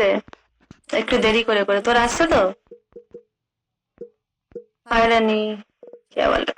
আসছে, একটু দেরি করে করে। তোর আসছে তো? হয়রানি কে বলে?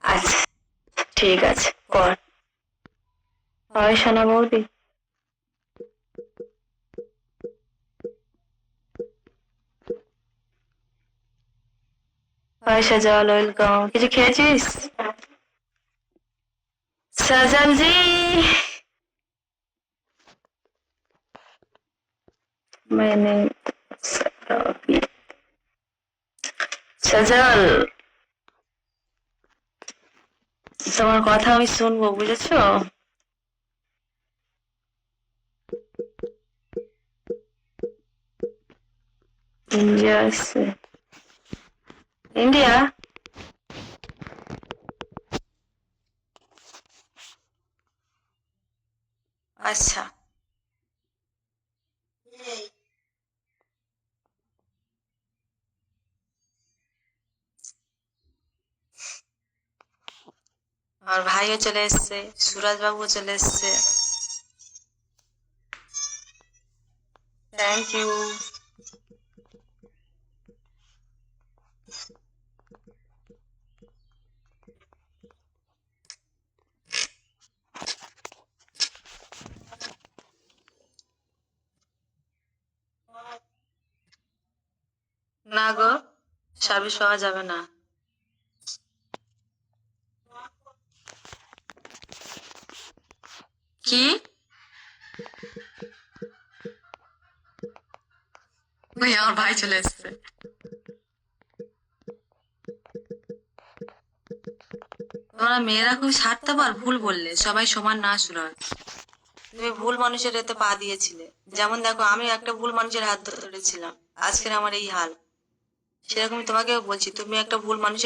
আচ্ছা, ঠিক আছে, কর। হয় সোনা বৌদি। হয় সাজাল, ওয়েলকাম। কিছু খেয়েছিস? সাজাল জি, मैंने সাজাল, তোমার কথা আমি শুনবো, বুঝেছো? ইন্ডিয়া আসছে। ইন্ডিয়া? আচ্ছা। আমার ভাইও চলে এসছে, সুরাজ বাবুও চলে এসছে। Thank you. না গো, সার্ভিস পাওয়া যাবে না। কি? ওই আমার ভাই চলে এসছে। তোমরা মেয়েরা খুব স্বার্থপর, ভুল বললে। সবাই সমান না সুরজ। তুমি ভুল মানুষের এতে পা দিয়েছিলে। যেমন দেখো, আমি একটা ভুল মানুষের হাত ধরেছিলাম, আজকের আমার এই হাল। সেরকমই তোমাকেও বলছি, তুমি একটা ভুল মানুষ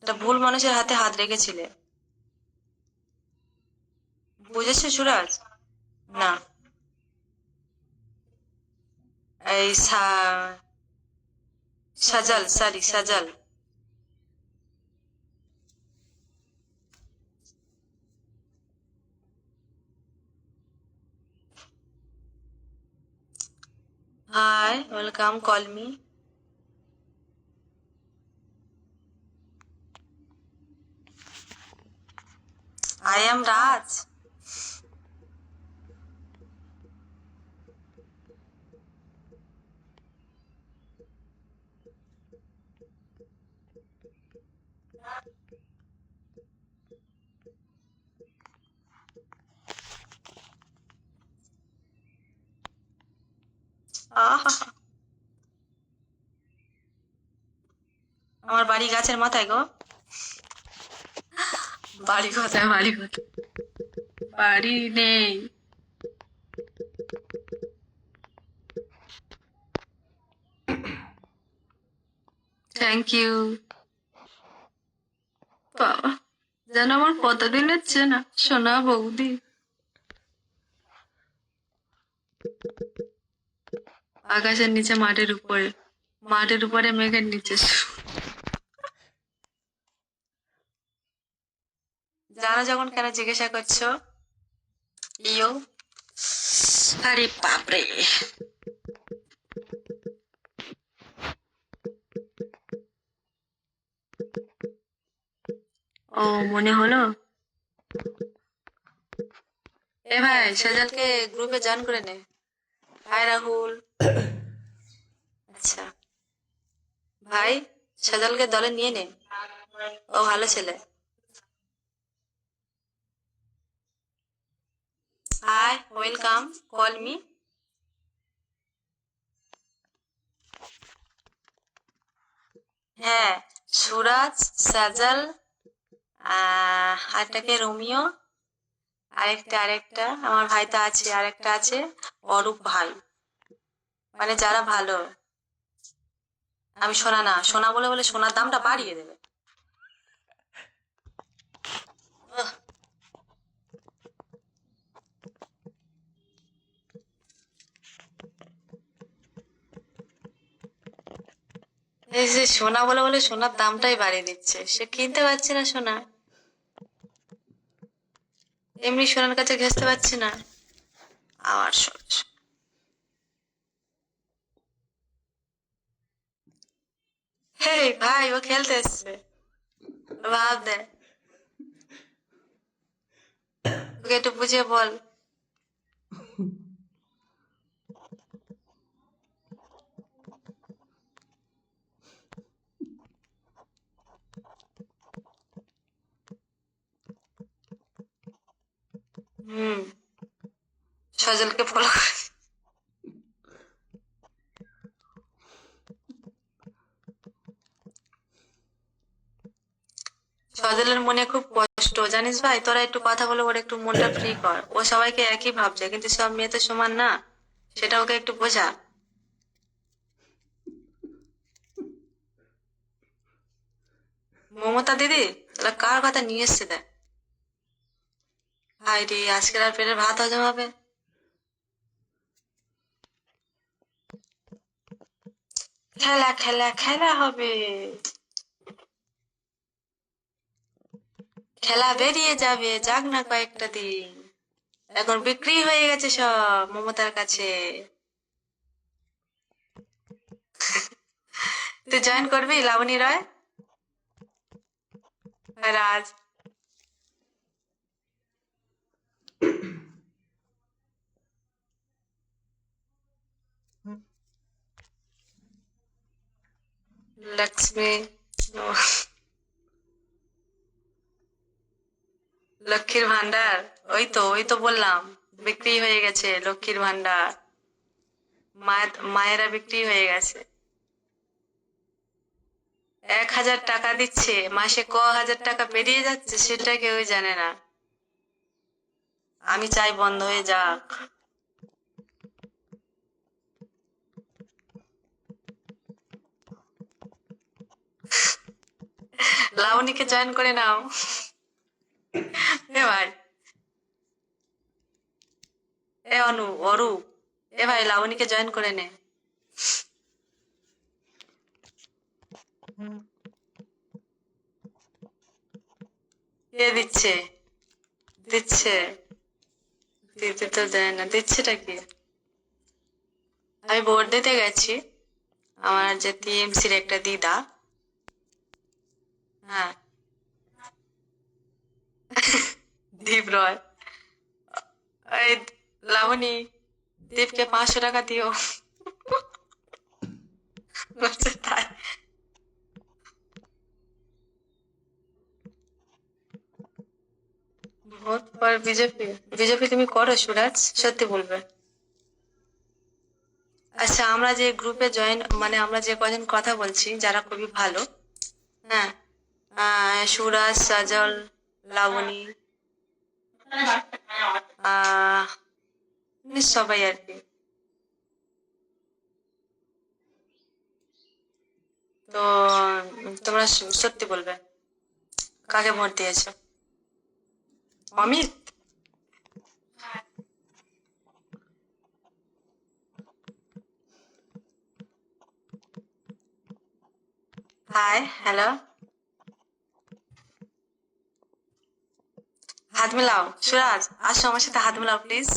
একটা ভুল মানুষের হাতে হাত রেখেছিলে। বুঝেছো সুরাজ? না, এই Sajal, sorry Sajal. Hi, welcome, call me. I am Raj. আহা, আমার বাড়ি গাছের মাথায় গো। বাড়ি কোথায়? বাড়ি কোথায়? বাড়ি নেই। Thank you. বাবা, যেন আমার কতদিনের চেনা সোনা বৌদি। আকাশের নিচে, মাঠের উপরে মেঘের নিচে। জানো যখন কেন জিজ্ঞাসা করছো? ইয়ো, আরে বাপরে। ও, মনে হলো। এ ভাই, সাজালকে গ্রুপে জয়েন করে নে। হাই রাহুল। আচ্ছা ভাই, সাজালকে দলে নিয়ে নে, ও ভালো ছেলে। Hi, welcome, call me. হ্যাঁ, সুরাজ, সাজাল, আরেকটাকে রোমিও, আরেকটা আমার ভাই তো আছে, আরেকটা আছে অরূপ ভাই। মানে যারা ভালো। আমি সোনা না, সোনা বলে বলে সোনার দামটা বাড়িয়ে দেবে। উহ, এই যে সোনা বলে বলে সোনার দামটাই বাড়িয়ে দিচ্ছে, সে কিনতে পারছে না সোনা। এমনি সোনার কাছে ঘেঁষতে পারছি না, আবার হেই ভাই, ও খেলতে এসছে, ভাব দে, ওকে একটু বুঝিয়ে বল। হুম, সজলকে ফলো করে। সজলের মনে খুব কষ্ট জানিস ভাই, তোরা একটু কথা বলে ওর একটু মনটা ফ্রি কর। ও সবাইকে একই ভাবছে, কিন্তু সব মেয়ে তো সমান না, সেটা ওকে একটু বোঝা। মমতা দিদি, তাহলে কার কথা নিয়ে এসছে দেখ। হাই রে, আজকের আর পেটের ভাত হজম হবে? খেলা খেলা খেলা হবে, খেলা বেরিয়ে যাবে, যাক না কয়েকটা দিন। এখন বিক্রি হয়ে গেছে সব মমতার কাছে। তুই জয়েন করবি লাবণী রয় আর রাজ? লক্ষ্মী, লক্ষ্মীর ভান্ডার, ওই তো বললাম, বিক্রি হয়ে গেছে লক্ষ্মীর ভান্ডার। মায়েরা বিক্রি হয়ে গেছে। 1,000 টাকা দিচ্ছে, মাসে হাজার টাকা পেরিয়ে যাচ্ছে সেটা কেউ জানে না। আমি চাই বন্ধ হয়ে যাক। লাবণীকে জয়েন করে নাও। এ ভাই, অরূপ, এ ভাই লাবণীকে জয়েন করে নে। কে দিচ্ছে? দিচ্ছে, দিতে তো দেয় না, দিচ্ছেটা কি? আমি ভোট দিতে গেছি, আমার যে টিএমসির একটা দিদা, হ্যাঁ, দীপ রয়, এই লাবণী, দীপকে 500 টাকা দিও। বলছে তাই। ভোট পর বিজেপি? বিজেপি তুমি করো সুরাজ, সত্যি বলবে? আচ্ছা, আমরা যে গ্রুপে জয়েন, মানে আমরা যে কজন কথা বলছি যারা খুবই ভালো, হ্যাঁ, সুরাজ, সজল, লাবণী, আহ সবাই আর কি। তো তোমরা সত্যি বলবে কাকে ভোট দিয়েছো? অমিত? হাই, হ্যালো, হাত মিলাও। সুরাজ, আসো আমার সাথে হাত মিলাও প্লিজ।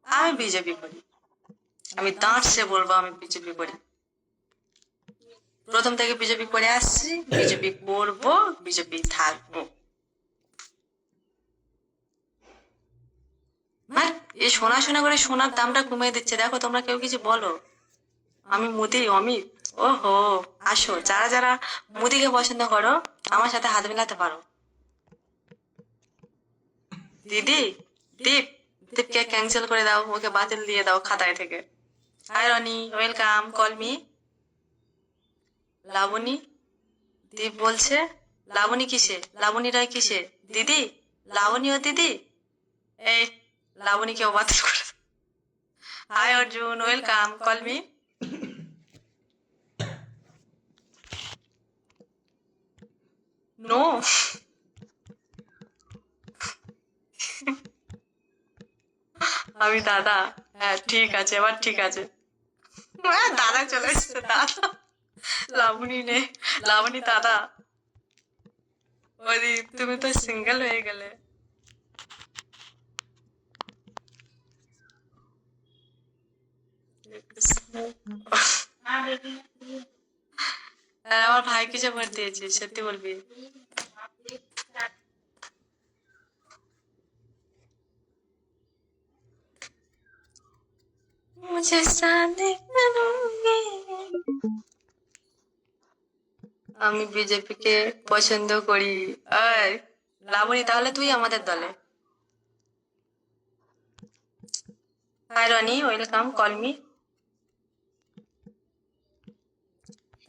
আমি বিজেপি করি, আমি দাঁত সে বলবো আমি বিজেপি করি। প্রথম থেকে বিজেপি করে আসছি, বিজেপি করবো, বিজেপি থাকবো। মানে এই শোনা শোনা করে সোনার দামটা কমিয়ে দিচ্ছে, দেখো তোমরা কেউ কিছু বলো। আমি মোদি, অমিত, ওহো, আসো যারা যারা মোদিকে পছন্দ করো আমার সাথে হাত মেলাতে পারো। দিদি, দীপ, দীপকে ক্যান্সেল করে দাও, ওকে বাতিল দিয়ে দাও খাতায় থেকে। Hi Roni, welcome, call me. Labani, Deep বলছে লাবণী কিসে, লাবণী রায় কিসে? দিদি, লাবণী ও দিদি, এই লাবণীকেও বাতিল করে দাও। Hi Arjun, welcome, call me. No. আমি দাদা, হ্যাঁ ঠিক আছে, এবার ঠিক আছে। দাদা চলে এসছে, দাদা, লাবণী নে, লাবণী দাদা, ওদি তুমি তো সিঙ্গেল হয়ে গেলে। আমার ভাই কিছু ভোট দিয়েছে, সত্যি বলবি? মুঝে সাথে করোগে। আমি বিজেপি কে পছন্দ করি। এই লাবণী, তাহলে তুই আমাদের দলে। Hi Roni, welcome, call me.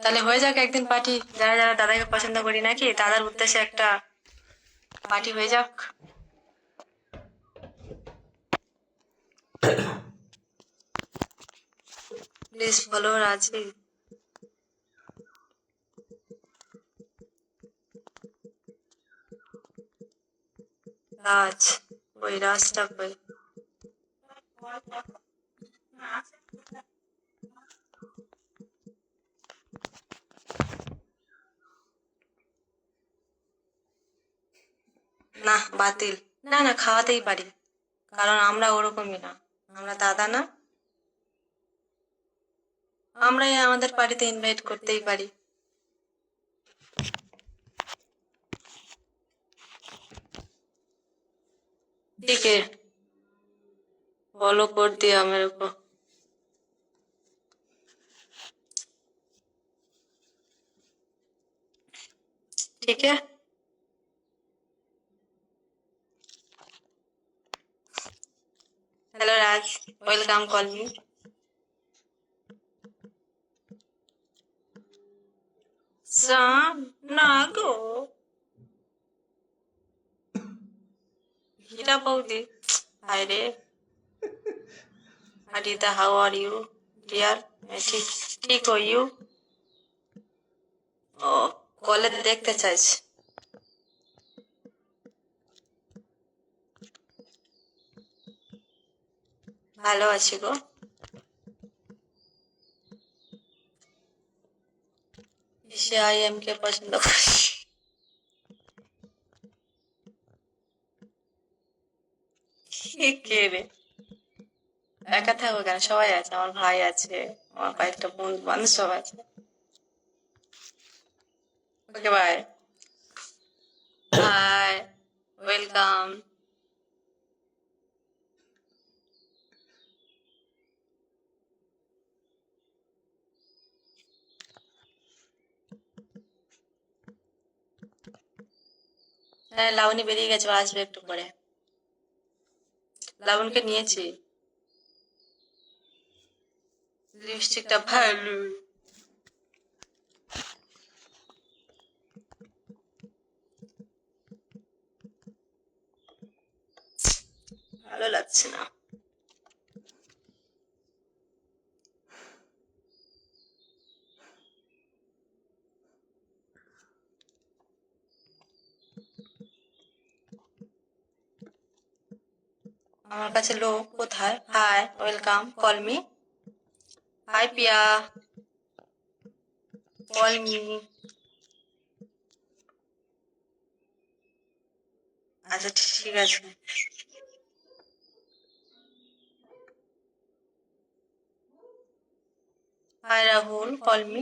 তাহলে হয়ে যাক একদিন পার্টি, যারা যারা দাদাকে পছন্দ করি নাকি দাদার উদ্দেশ্যে একটা পার্টি হয়ে যাক। প্লিজ ফলো রাজি। রাজ, ওই রাজটা কই? না, বাতিল। না না, খাওয়াতেই পারি, কারণ আমরা ওরকমই না। আমরা দাদা না, আমরাই আমাদের পার্টিতে ইনভাইট করতেই পারি। ठीक है, फॉलो कर दिया मेरे को। ठीक है, hello Raj, welcome, call me. Sam, Nago, Hira Baudi. Hi there. Adita, how are you? Dear, ঠিক हो you? ও, কলে দেখতে চাইছি। ভালো আছি গো। সে আই এম কে পছন্দ করি। কে রে? একা থাকবো কেন, সবাই আছে, আমার ভাই আছে, আমার কয়েকটা বন্ধু বান্ধব সব আছে। Okay bye. Hi, welcome. হ্যাঁ, লাবণী বেরিয়ে গেছে, ও আসবে একটু পরে। লাবণকে নিয়েছি। লিপস্টিকটা ভালো। ভালো লাগছে না। আমার কাছে লোক কোথায়? Hi, welcome, call me. Hi Piya, call me. আচ্ছা ঠিক আছে। Hi Rahul, call me.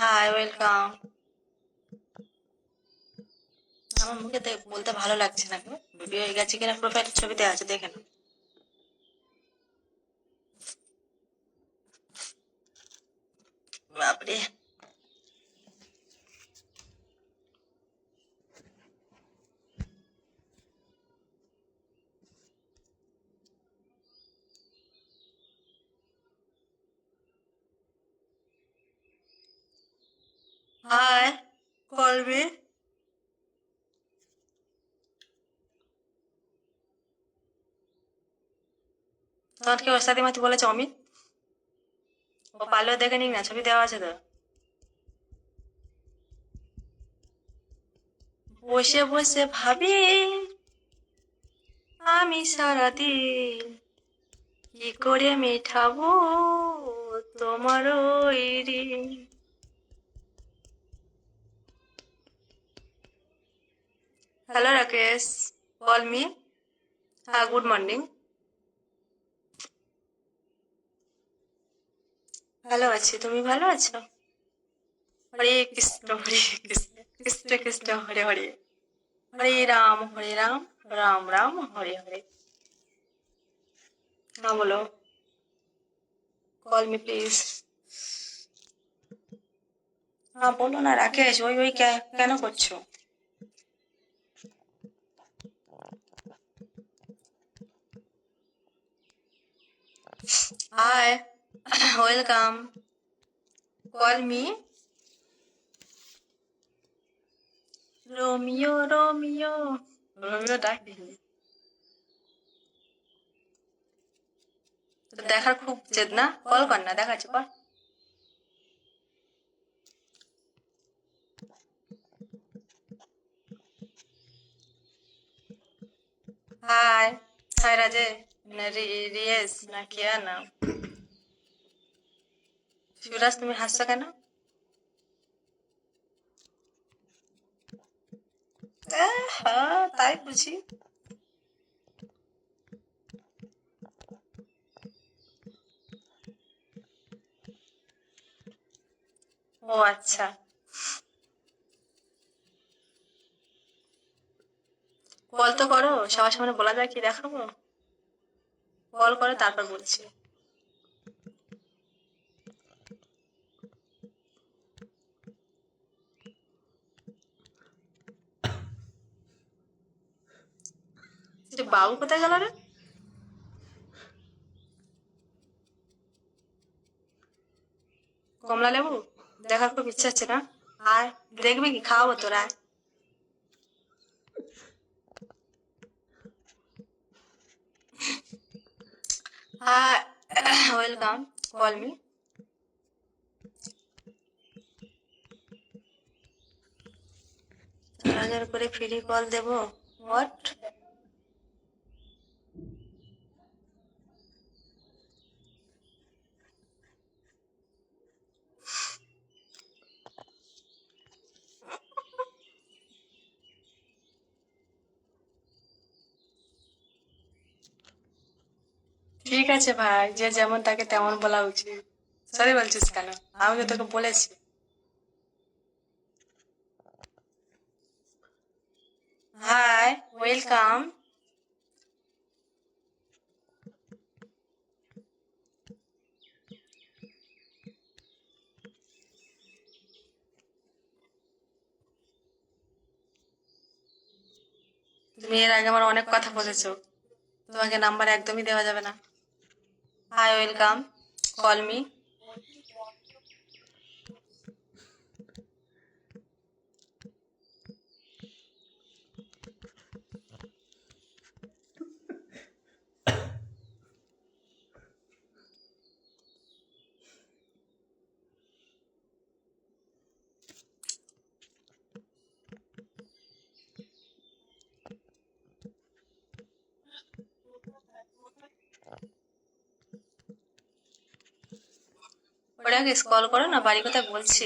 Hi, welcome. আমার মুখে বলতে ভালো লাগছে না গো। বিয়ে হয়ে গেছে কিনা প্রোফাইল ছবিতে আছে, দেখে নাও। বাপরে। Hi, call me. তোমার কি ওর সাথে মাতি বলেছে অমিত? ও পারলেও দেখে নিক না, ছবি দেওয়া আছে তো। বসে বসে ভাবি আমি সারাদিন কি করে মেটাবো তোমার ওই ঋণ। Hello Rakesh, call me. হ্যাঁ, গুড মর্নিং। ভালো আছি, তুমি ভালো আছো? হরে কৃষ্ণ হরে কৃষ্ণ, কৃষ্ণ কৃষ্ণ হরে হরে, হরে রাম রাম রাম হরে হরে। হ্যাঁ বলো, কল মি প্লিজ। হ্যাঁ বলো না রাকেশ, ওই ওই কেন করছো? Hi, welcome, call me. Romeo Romeo, Romeo ডাকি। দেখার খুব জেদ না, কল কর না, দেখাচ্ছি কর। হাই, হাই রাজে, না রিয়েস না কিয়া নাম? শিবরাজ, তুমি হাসছো কেন? হ্যাঁ তাই বুঝি। ও আচ্ছা, কল তো করো, সবার সামনে বলা যায় কি দেখাবো? কল করো তারপর বলছি। বাবু কোথায় গেল রে? কমলা লেবু দেখার খুব ইচ্ছা হচ্ছে না? আয়, দেখবি কি, খাওয়াবো তোরা। Hi, welcome, call me. হাজার করে ফ্রি কল দেবো? হোয়াট? ঠিক আছে ভাই, যে যেমন তাকে তেমন বলা উচিত। সরি বলছিস কেন? আমি তো তোকে বলেছি। Hi, welcome. তুমি এর আগে আমার অনেক কথা বলেছো, তোমাকে নাম্বার একদমই দেওয়া যাবে না। Hi, welcome, call me. ওটাকে কল করো না, বাড়ি কোথায় বলছি।